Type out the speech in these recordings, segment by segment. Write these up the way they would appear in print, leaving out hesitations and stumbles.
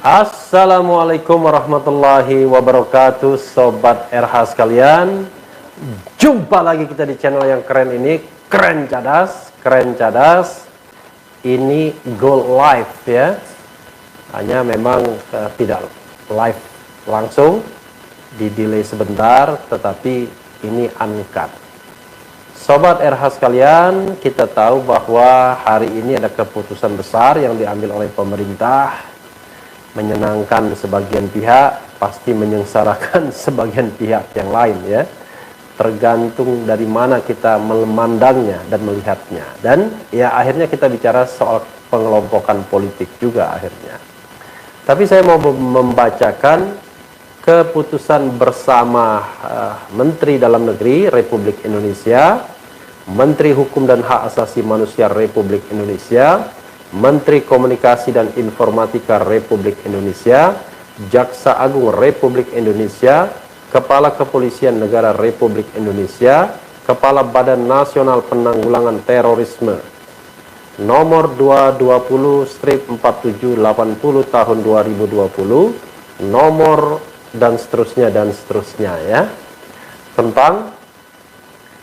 Assalamualaikum warahmatullahi wabarakatuh, Sobat RH sekalian. Jumpa lagi kita di channel yang keren ini, Keren Cadas. Ini go live ya. Hanya memang tidak live langsung, di delay sebentar, tetapi ini uncut. Sobat RH sekalian, kita tahu bahwa hari ini ada keputusan besar yang diambil oleh pemerintah. Menyenangkan sebagian pihak, pasti menyengsarakan sebagian pihak yang lain ya. Tergantung dari mana kita memandangnya dan melihatnya. Dan ya akhirnya kita bicara soal pengelompokan politik juga akhirnya. Tapi saya mau membacakan keputusan bersama Menteri Dalam Negeri Republik Indonesia, Menteri Hukum dan Hak Asasi Manusia Republik Indonesia, Menteri Komunikasi dan Informatika Republik Indonesia, Jaksa Agung Republik Indonesia, Kepala Kepolisian Negara Republik Indonesia, Kepala Badan Nasional Penanggulangan Terorisme nomor 220/4780 tahun 2020, nomor dan seterusnya ya, tentang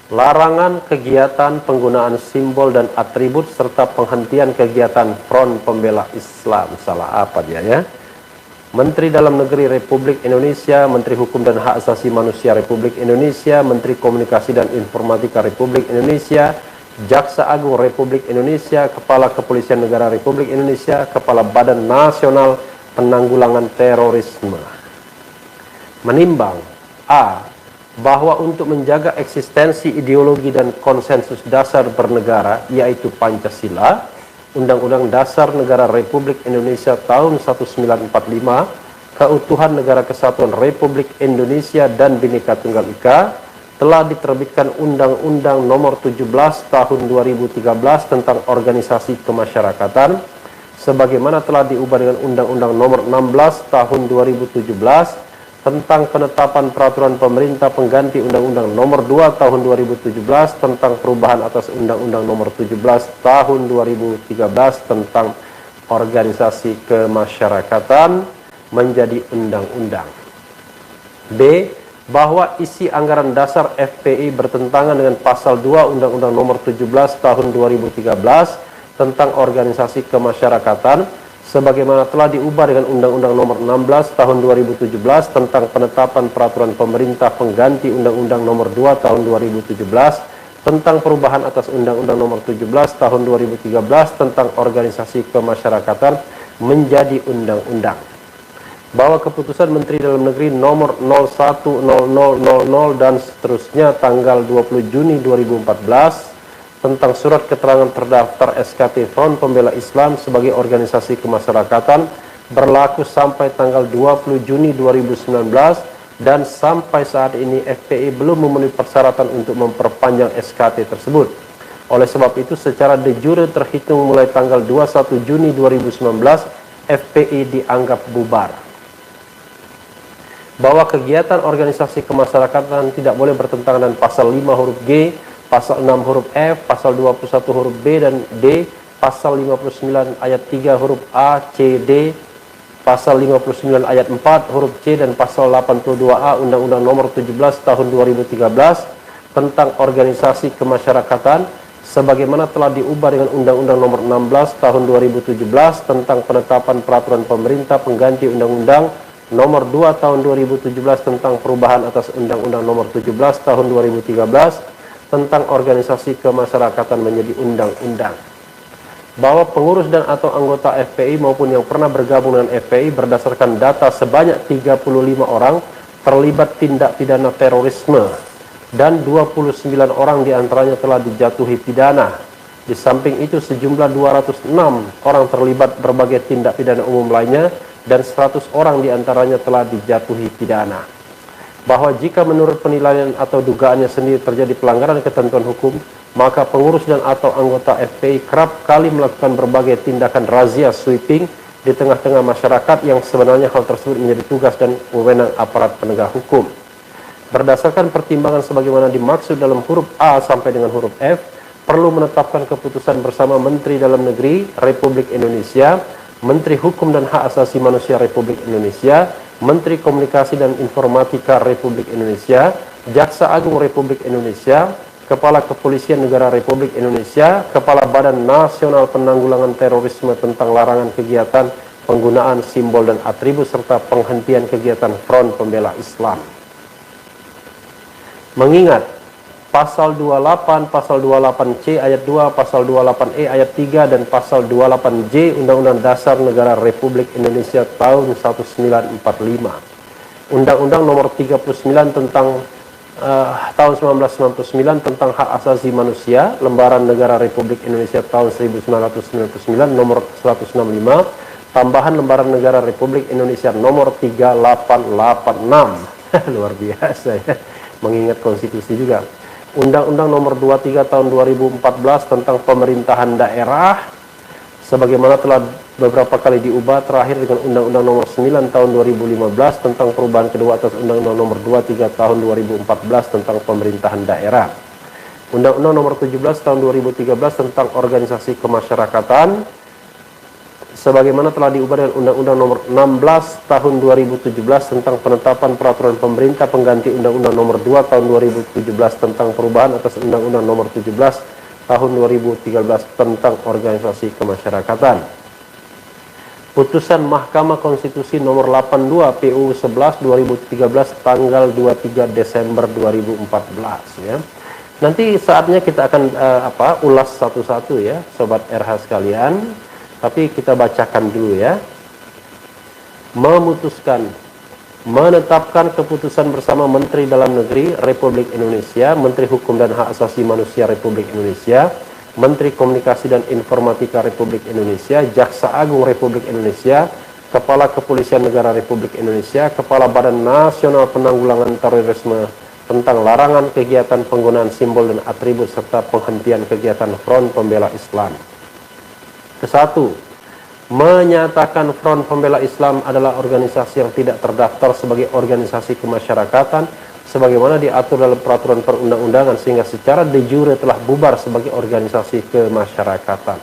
larangan kegiatan penggunaan simbol dan atribut serta penghentian kegiatan Front Pembela Islam. Salah apa dia ya? Menteri Dalam Negeri Republik Indonesia, Menteri Hukum dan Hak Asasi Manusia Republik Indonesia, Menteri Komunikasi dan Informatika Republik Indonesia, Jaksa Agung Republik Indonesia, Kepala Kepolisian Negara Republik Indonesia, Kepala Badan Nasional Penanggulangan Terorisme menimbang A. Bahwa untuk menjaga eksistensi ideologi dan konsensus dasar bernegara, yaitu Pancasila, Undang-Undang Dasar Negara Republik Indonesia tahun 1945, Keutuhan Negara Kesatuan Republik Indonesia dan Bhinneka Tunggal Ika, telah diterbitkan Undang-Undang Nomor 17 Tahun 2013 tentang Organisasi Kemasyarakatan, sebagaimana telah diubah dengan Undang-Undang Nomor 16 Tahun 2017 tentang penetapan peraturan pemerintah pengganti Undang-Undang Nomor 2 Tahun 2017 tentang perubahan atas Undang-Undang Nomor 17 Tahun 2013 tentang organisasi kemasyarakatan menjadi undang-undang. B. Bahwa isi anggaran dasar FPI bertentangan dengan pasal 2 Undang-Undang Nomor 17 Tahun 2013 tentang organisasi kemasyarakatan sebagaimana telah diubah dengan Undang-Undang Nomor 16 Tahun 2017 tentang penetapan peraturan pemerintah pengganti Undang-Undang Nomor 2 Tahun 2017 tentang perubahan atas Undang-Undang Nomor 17 Tahun 2013 tentang organisasi kemasyarakatan menjadi undang-undang. Bahwa keputusan Menteri Dalam Negeri Nomor 010000 dan seterusnya tanggal 20 Juni 2014 tentang surat keterangan terdaftar SKT Front Pembela Islam sebagai organisasi kemasyarakatan berlaku sampai tanggal 20 Juni 2019 dan sampai saat ini FPI belum memenuhi persyaratan untuk memperpanjang SKT tersebut. Oleh sebab itu secara de jure terhitung mulai tanggal 21 Juni 2019 FPI dianggap bubar. Bahwa kegiatan organisasi kemasyarakatan tidak boleh bertentangan dengan pasal 5 huruf G, pasal 6 huruf F, pasal 21 huruf B dan D, pasal 59 ayat 3 huruf A, C, D, pasal 59 ayat 4 huruf C dan pasal 82A Undang-Undang Nomor 17 Tahun 2013 tentang organisasi kemasyarakatan sebagaimana telah diubah dengan Undang-Undang Nomor 16 Tahun 2017 tentang penetapan peraturan pemerintah pengganti Undang-Undang Nomor 2 Tahun 2017 tentang perubahan atas Undang-Undang Nomor 17 Tahun 2013 tentang organisasi kemasyarakatan menjadi undang-undang. Bahwa pengurus dan atau anggota FPI maupun yang pernah bergabung dengan FPI berdasarkan data sebanyak 35 orang terlibat tindak pidana terorisme dan 29 orang diantaranya telah dijatuhi pidana. Di samping itu sejumlah 206 orang terlibat berbagai tindak pidana umum lainnya dan 100 orang diantaranya telah dijatuhi pidana. Bahwa jika menurut penilaian atau dugaannya sendiri terjadi pelanggaran ketentuan hukum, maka pengurus dan atau anggota FPI kerap kali melakukan berbagai tindakan razia sweeping di tengah-tengah masyarakat yang sebenarnya hal tersebut menjadi tugas dan wewenang aparat penegak hukum. Berdasarkan pertimbangan sebagaimana dimaksud dalam huruf A sampai dengan huruf F, perlu menetapkan keputusan bersama Menteri Dalam Negeri Republik Indonesia, Menteri Hukum dan Hak Asasi Manusia Republik Indonesia, Menteri Komunikasi dan Informatika Republik Indonesia, Jaksa Agung Republik Indonesia, Kepala Kepolisian Negara Republik Indonesia, Kepala Badan Nasional Penanggulangan Terorisme tentang larangan kegiatan, penggunaan simbol dan atribut serta penghentian kegiatan Front Pembela Islam. Mengingat Pasal 28, Pasal 28C ayat 2, Pasal 28E ayat 3, dan Pasal 28J Undang-Undang Dasar Negara Republik Indonesia tahun 1945. Undang-Undang nomor 39 tentang tahun 1999 tentang Hak Asasi Manusia, Lembaran Negara Republik Indonesia tahun 1999 nomor 165, tambahan Lembaran Negara Republik Indonesia nomor 3886. Luar biasa ya, mengingat konstitusi juga. Undang-Undang nomor 23 tahun 2014 tentang pemerintahan daerah, sebagaimana telah beberapa kali diubah, terakhir dengan Undang-Undang nomor 9 tahun 2015 tentang perubahan kedua atas Undang-Undang nomor 23 tahun 2014 tentang pemerintahan daerah. Undang-Undang nomor 17 tahun 2013 tentang organisasi kemasyarakatan, sebagaimana telah diubah dengan Undang-Undang nomor 16 tahun 2017 tentang penetapan peraturan pemerintah pengganti Undang-Undang nomor 2 tahun 2017 tentang perubahan atas Undang-Undang nomor 17 tahun 2013 tentang organisasi kemasyarakatan. Putusan Mahkamah Konstitusi nomor 82 PU 11 2013 tanggal 23 Desember 2014 ya. Nanti saatnya kita akan ulas satu-satu ya, Sobat RH sekalian. Tapi kita bacakan dulu ya. Memutuskan menetapkan keputusan bersama Menteri Dalam Negeri Republik Indonesia, Menteri Hukum dan Hak Asasi Manusia Republik Indonesia, Menteri Komunikasi dan Informatika Republik Indonesia, Jaksa Agung Republik Indonesia, Kepala Kepolisian Negara Republik Indonesia, Kepala Badan Nasional Penanggulangan Terorisme tentang larangan kegiatan penggunaan simbol dan atribut serta penghentian kegiatan Front Pembela Islam. Kesatu, menyatakan Front Pembela Islam adalah organisasi yang tidak terdaftar sebagai organisasi kemasyarakatan sebagaimana diatur dalam peraturan perundang-undangan, sehingga secara de jure telah bubar sebagai organisasi kemasyarakatan.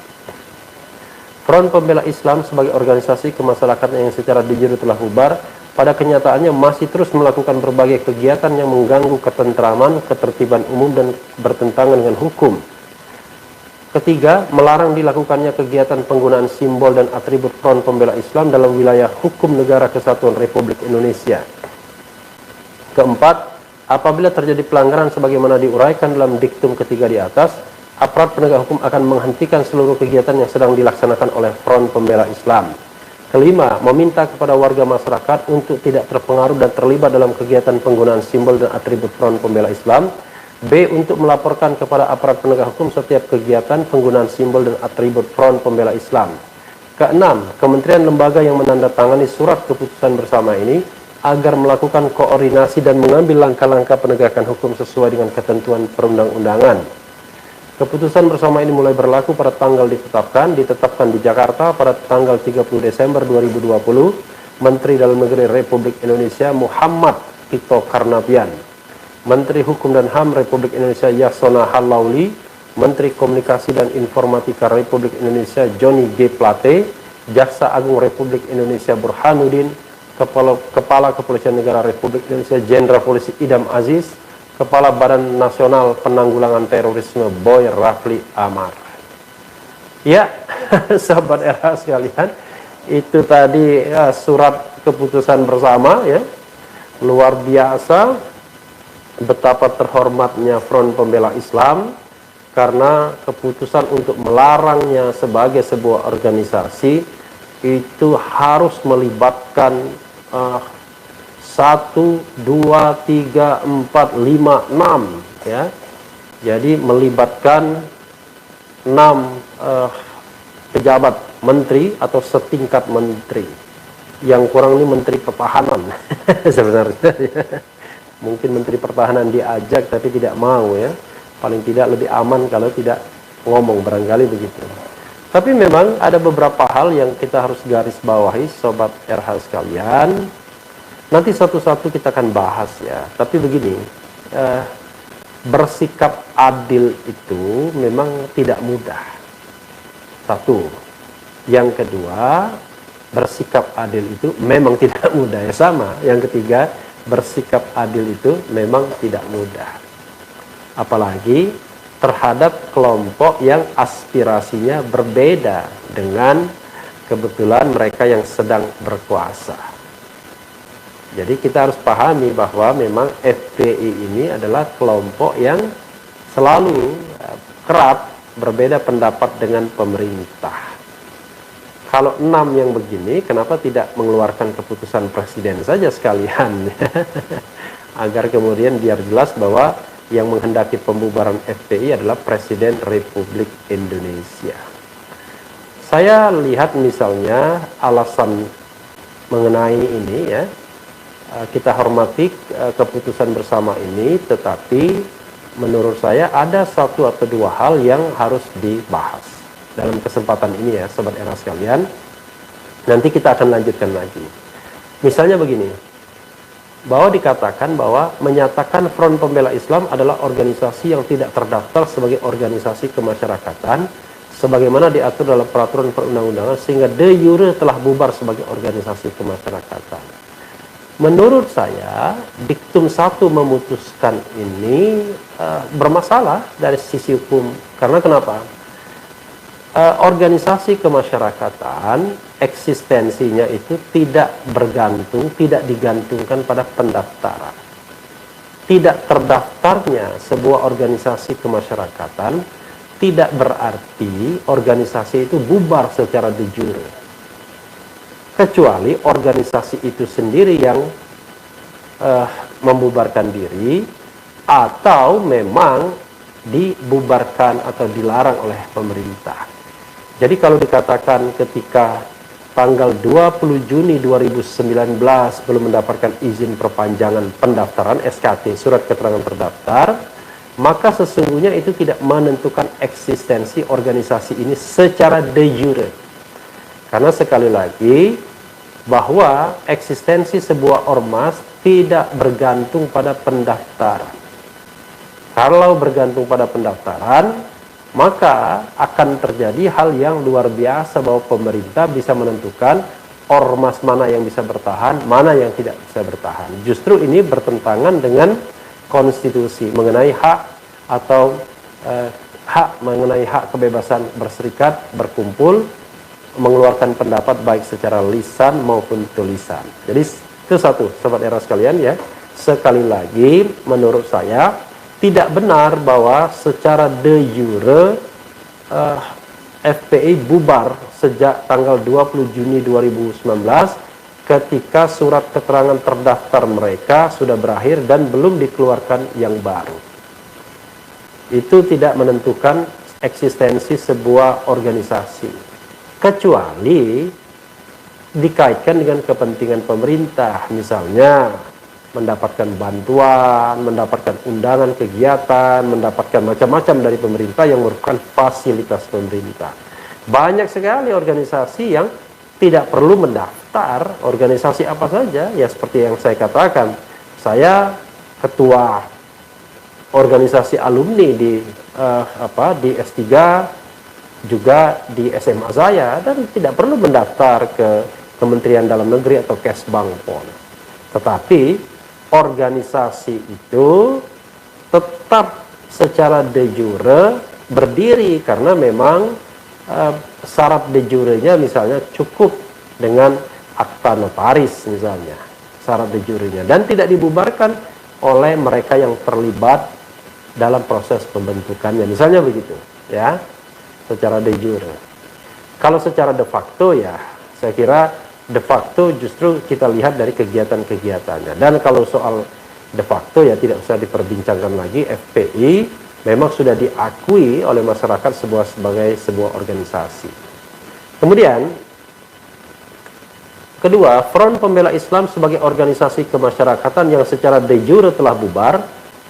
Front Pembela Islam sebagai organisasi kemasyarakatan yang secara de jure telah bubar, pada kenyataannya masih terus melakukan berbagai kegiatan yang mengganggu ketentraman, ketertiban umum dan bertentangan dengan hukum. Ketiga, melarang dilakukannya kegiatan penggunaan simbol dan atribut Front Pembela Islam dalam wilayah hukum Negara Kesatuan Republik Indonesia. Keempat, apabila terjadi pelanggaran sebagaimana diuraikan dalam diktum ketiga di atas, aparat penegak hukum akan menghentikan seluruh kegiatan yang sedang dilaksanakan oleh Front Pembela Islam. Kelima, meminta kepada warga masyarakat untuk tidak terpengaruh dan terlibat dalam kegiatan penggunaan simbol dan atribut Front Pembela Islam. B. Untuk melaporkan kepada aparat penegak hukum setiap kegiatan penggunaan simbol dan atribut Front Pembela Islam. Keenam, kementerian lembaga yang menandatangani surat keputusan bersama ini agar melakukan koordinasi dan mengambil langkah-langkah penegakan hukum sesuai dengan ketentuan perundang-undangan. Keputusan bersama ini mulai berlaku pada tanggal ditetapkan di Jakarta pada tanggal 30 Desember 2020. Menteri Dalam Negeri Republik Indonesia Muhammad Tito Karnavian, Menteri Hukum dan HAM Republik Indonesia Yasona Halauli, Menteri Komunikasi dan Informatika Republik Indonesia Johnny G. Plate, Jaksa Agung Republik Indonesia Burhanuddin, Kepala Kepolisian Negara Republik Indonesia Jenderal Polisi Idam Aziz, Kepala Badan Nasional Penanggulangan Terorisme Boy Rafli Amar. Ya, sahabat RH sekalian, itu tadi surat keputusan bersama ya. Luar biasa betapa terhormatnya Front Pembela Islam, karena keputusan untuk melarangnya sebagai sebuah organisasi itu harus melibatkan 1, 2, 3, 4, 5, 6 ya. Jadi melibatkan 6 pejabat menteri atau setingkat menteri. Yang kurang ini menteri pertahanan sebenarnya. Mungkin Menteri Pertahanan diajak tapi tidak mau ya. Paling tidak lebih aman kalau tidak ngomong, barangkali begitu. Tapi memang ada beberapa hal yang kita harus garis bawahi, Sobat RH sekalian. Nanti satu-satu kita akan bahas ya. Tapi begini, bersikap adil itu memang tidak mudah. Satu, Yang kedua, bersikap adil itu memang tidak mudah, ya sama. Yang ketiga, bersikap adil itu memang tidak mudah. Apalagi terhadap kelompok yang aspirasinya berbeda dengan kebetulan mereka yang sedang berkuasa. Jadi kita harus pahami bahwa memang FPI ini adalah kelompok yang selalu kerap berbeda pendapat dengan pemerintah. Kalau 6 yang begini, kenapa tidak mengeluarkan keputusan presiden saja sekalian? Agar kemudian biar jelas bahwa yang menghendaki pembubaran FPI adalah Presiden Republik Indonesia. Saya lihat misalnya alasan mengenai ini ya, kita hormati keputusan bersama ini, tetapi menurut saya ada satu atau dua hal yang harus dibahas dalam kesempatan ini ya, Sobat Era sekalian. Nanti kita akan lanjutkan lagi. Misalnya begini, bahwa dikatakan bahwa menyatakan Front Pembela Islam adalah organisasi yang tidak terdaftar sebagai organisasi kemasyarakatan, sebagaimana diatur dalam peraturan perundang-undangan, sehingga de jure telah bubar sebagai organisasi kemasyarakatan. Menurut saya, diktum 1 memutuskan ini bermasalah dari sisi hukum. Karena kenapa? Organisasi kemasyarakatan eksistensinya itu tidak bergantung, tidak digantungkan pada pendaftaran. Tidak terdaftarnya sebuah organisasi kemasyarakatan tidak berarti organisasi itu bubar secara de jure. Kecuali organisasi itu sendiri yang membubarkan diri atau memang dibubarkan atau dilarang oleh pemerintah. Jadi kalau dikatakan ketika tanggal 20 Juni 2019 belum mendapatkan izin perpanjangan pendaftaran SKT, surat keterangan terdaftar, maka sesungguhnya itu tidak menentukan eksistensi organisasi ini secara de jure. Karena sekali lagi, bahwa eksistensi sebuah ormas tidak bergantung pada pendaftaran. Kalau bergantung pada pendaftaran, maka akan terjadi hal yang luar biasa bahwa pemerintah bisa menentukan ormas mana yang bisa bertahan, mana yang tidak bisa bertahan. Justru ini bertentangan dengan konstitusi mengenai hak atau mengenai hak kebebasan berserikat, berkumpul, mengeluarkan pendapat baik secara lisan maupun tulisan. Jadi itu satu, Sobat Era sekalian ya. Sekali lagi, menurut saya tidak benar bahwa secara de jure FPI bubar sejak tanggal 20 Juni 2019 ketika surat keterangan terdaftar mereka sudah berakhir dan belum dikeluarkan yang baru. Itu tidak menentukan eksistensi sebuah organisasi, kecuali dikaitkan dengan kepentingan pemerintah, misalnya mendapatkan bantuan, mendapatkan undangan kegiatan, mendapatkan macam-macam dari pemerintah yang merupakan fasilitas pemerintah. Banyak sekali organisasi yang tidak perlu mendaftar, organisasi apa saja, ya seperti yang saya katakan, saya ketua organisasi alumni di S3, juga di SMA saya, dan tidak perlu mendaftar ke Kementerian Dalam Negeri atau Kesbang PON. Tetapi organisasi itu tetap secara de jure berdiri karena memang syarat de jurenya misalnya cukup dengan akta notaris misalnya, syarat de jurenya, dan tidak dibubarkan oleh mereka yang terlibat dalam proses pembentukannya, misalnya begitu ya, secara de jure. Kalau secara de facto ya, saya kira de facto justru kita lihat dari kegiatan-kegiatannya. Dan kalau soal de facto ya tidak usah diperbincangkan lagi, FPI memang sudah diakui oleh masyarakat sebagai sebuah organisasi. Kemudian kedua, Front Pembela Islam sebagai organisasi kemasyarakatan yang secara de jure telah bubar,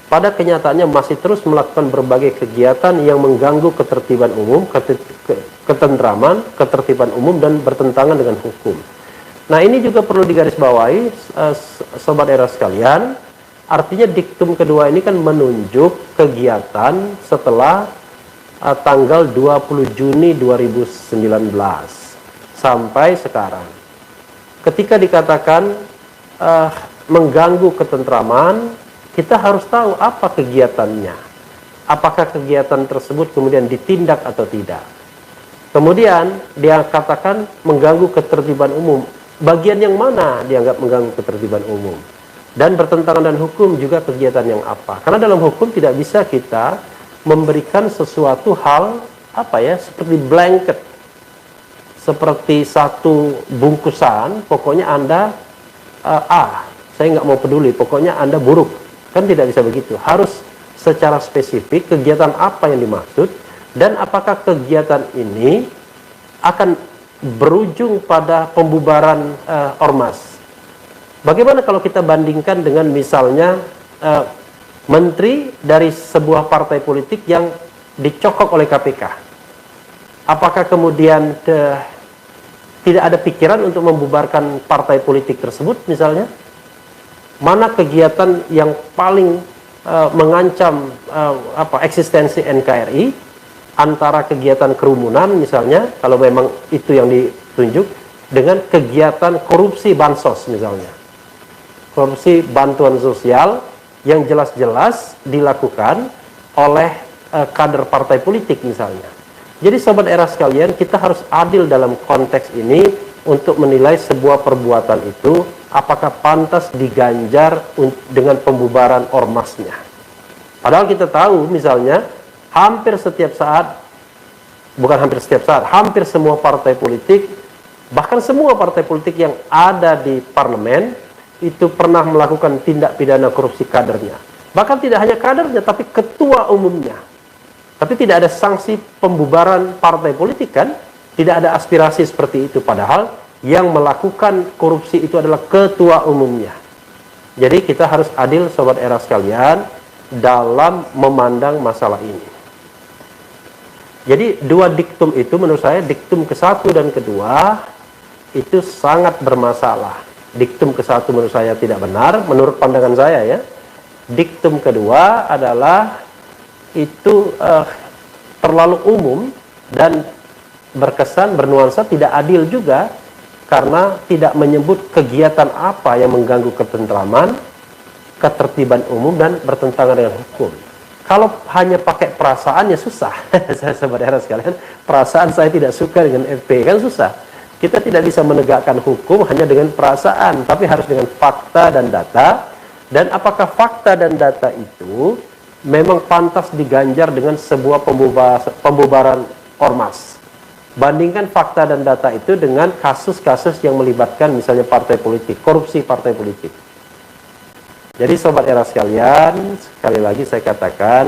pada kenyataannya masih terus melakukan berbagai kegiatan yang mengganggu ketertiban umum, ketentraman, ketertiban umum, dan bertentangan dengan hukum. Nah, ini juga perlu digarisbawahi, Sobat Era sekalian. Artinya diktum kedua ini kan menunjuk kegiatan setelah tanggal 20 Juni 2019. sampai sekarang. Ketika dikatakan mengganggu ketentraman, kita harus tahu apa kegiatannya. Apakah kegiatan tersebut kemudian ditindak atau tidak. Kemudian dia katakan mengganggu ketertiban umum. Bagian yang mana dianggap mengganggu ketertiban umum? Dan bertentangan dengan hukum juga kegiatan yang apa? Karena dalam hukum tidak bisa kita memberikan sesuatu hal seperti blanket, seperti satu bungkusan, pokoknya Anda saya nggak mau peduli, pokoknya Anda buruk. Kan tidak bisa begitu. Harus secara spesifik kegiatan apa yang dimaksud dan apakah kegiatan ini akan berujung pada pembubaran ormas. Bagaimana kalau kita bandingkan dengan misalnya menteri dari sebuah partai politik yang dicokok oleh KPK. Apakah kemudian tidak ada pikiran untuk membubarkan partai politik tersebut misalnya? Mana kegiatan yang paling mengancam eksistensi NKRI antara kegiatan kerumunan misalnya, kalau memang itu yang ditunjuk, dengan kegiatan korupsi bansos misalnya. Korupsi bantuan sosial yang jelas-jelas dilakukan oleh kader partai politik misalnya. Jadi sobat era sekalian, kita harus adil dalam konteks ini untuk menilai sebuah perbuatan itu apakah pantas diganjar dengan pembubaran ormasnya. Padahal kita tahu misalnya hampir setiap saat, bukan hampir setiap saat, hampir semua partai politik, bahkan semua partai politik yang ada di parlemen itu pernah melakukan tindak pidana korupsi kadernya. Bahkan tidak hanya kadernya, tapi ketua umumnya. Tapi tidak ada sanksi pembubaran partai politik kan? Tidak ada aspirasi seperti itu. Padahal yang melakukan korupsi itu adalah ketua umumnya. Jadi kita harus adil sobat era sekalian dalam memandang masalah ini. Jadi dua diktum itu menurut saya, diktum ke-1 dan ke-2 itu sangat bermasalah. Diktum ke-1 menurut saya tidak benar, menurut pandangan saya ya. Diktum kedua adalah itu terlalu umum dan berkesan, bernuansa tidak adil juga karena tidak menyebut kegiatan apa yang mengganggu ketentraman, ketertiban umum dan bertentangan dengan hukum. Kalau hanya pakai perasaan ya susah. Saudara sekalian, perasaan saya tidak suka dengan FP kan susah. Kita tidak bisa menegakkan hukum hanya dengan perasaan, tapi harus dengan fakta dan data. Dan apakah fakta dan data itu memang pantas diganjar dengan sebuah pembubaran ormas? Bandingkan fakta dan data itu dengan kasus-kasus yang melibatkan misalnya partai politik, korupsi partai politik. Jadi sobat era sekalian, sekali lagi saya katakan,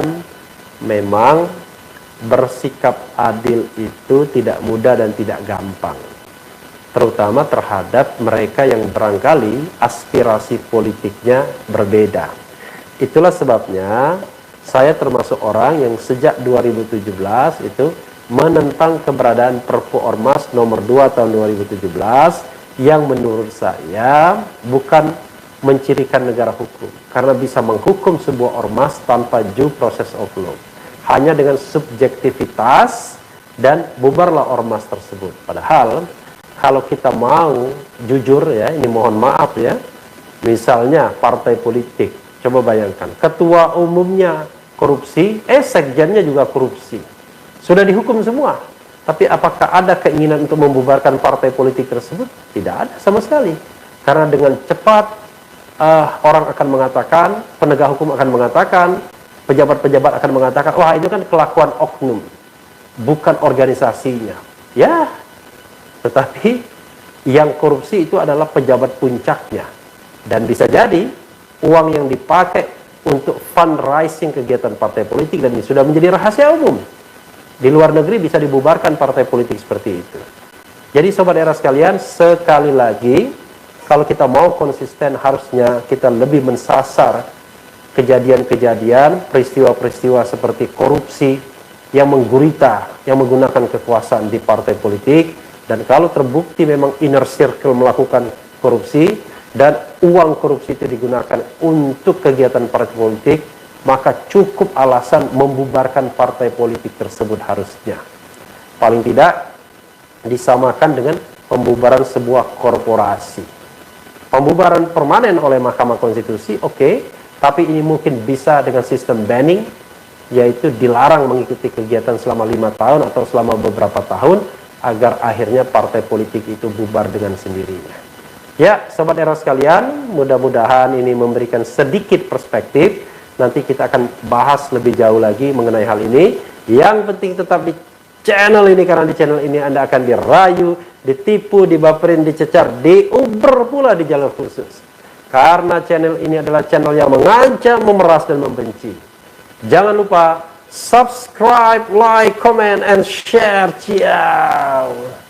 memang bersikap adil itu tidak mudah dan tidak gampang. Terutama terhadap mereka yang barangkali aspirasi politiknya berbeda. Itulah sebabnya saya termasuk orang yang sejak 2017 itu menentang keberadaan Perpu Ormas nomor 2 tahun 2017 yang menurut saya bukan mencirikan negara hukum, karena bisa menghukum sebuah ormas tanpa due process of law, hanya dengan subjektivitas dan bubarlah ormas tersebut. Padahal kalau kita mau jujur ya, ini mohon maaf ya, misalnya partai politik, coba bayangkan ketua umumnya korupsi, sekjennya juga korupsi, sudah dihukum semua. Tapi apakah ada keinginan untuk membubarkan partai politik tersebut? Tidak ada sama sekali. Karena dengan cepat orang akan mengatakan, penegak hukum akan mengatakan, pejabat-pejabat akan mengatakan, wah itu kan kelakuan oknum, bukan organisasinya. Ya, tetapi yang korupsi itu adalah pejabat puncaknya. Dan bisa jadi uang yang dipakai untuk fundraising kegiatan partai politik dan ini sudah menjadi rahasia umum. Di luar negeri bisa dibubarkan partai politik seperti itu. Jadi sobat era sekalian, sekali lagi, kalau kita mau konsisten harusnya kita lebih mensasar kejadian-kejadian, peristiwa-peristiwa seperti korupsi yang menggurita, yang menggunakan kekuasaan di partai politik. Dan kalau terbukti memang inner circle melakukan korupsi dan uang korupsi itu digunakan untuk kegiatan partai politik, maka cukup alasan membubarkan partai politik tersebut harusnya. Paling tidak disamakan dengan pembubaran sebuah korporasi. Pembubaran permanen oleh Mahkamah Konstitusi, oke, tapi ini mungkin bisa dengan sistem banning, yaitu dilarang mengikuti kegiatan selama 5 tahun atau selama beberapa tahun, agar akhirnya partai politik itu bubar dengan sendirinya. Ya, Sobat Era sekalian, mudah-mudahan ini memberikan sedikit perspektif. Nanti kita akan bahas lebih jauh lagi mengenai hal ini. Yang penting tetap di channel ini, karena di channel ini Anda akan dirayu, ditipu, dibaperin, dicecar, diuber pula di jalur khusus. Karena channel ini adalah channel yang mengancam, memeras, dan membenci. Jangan lupa subscribe, like, comment, and share. Ciao.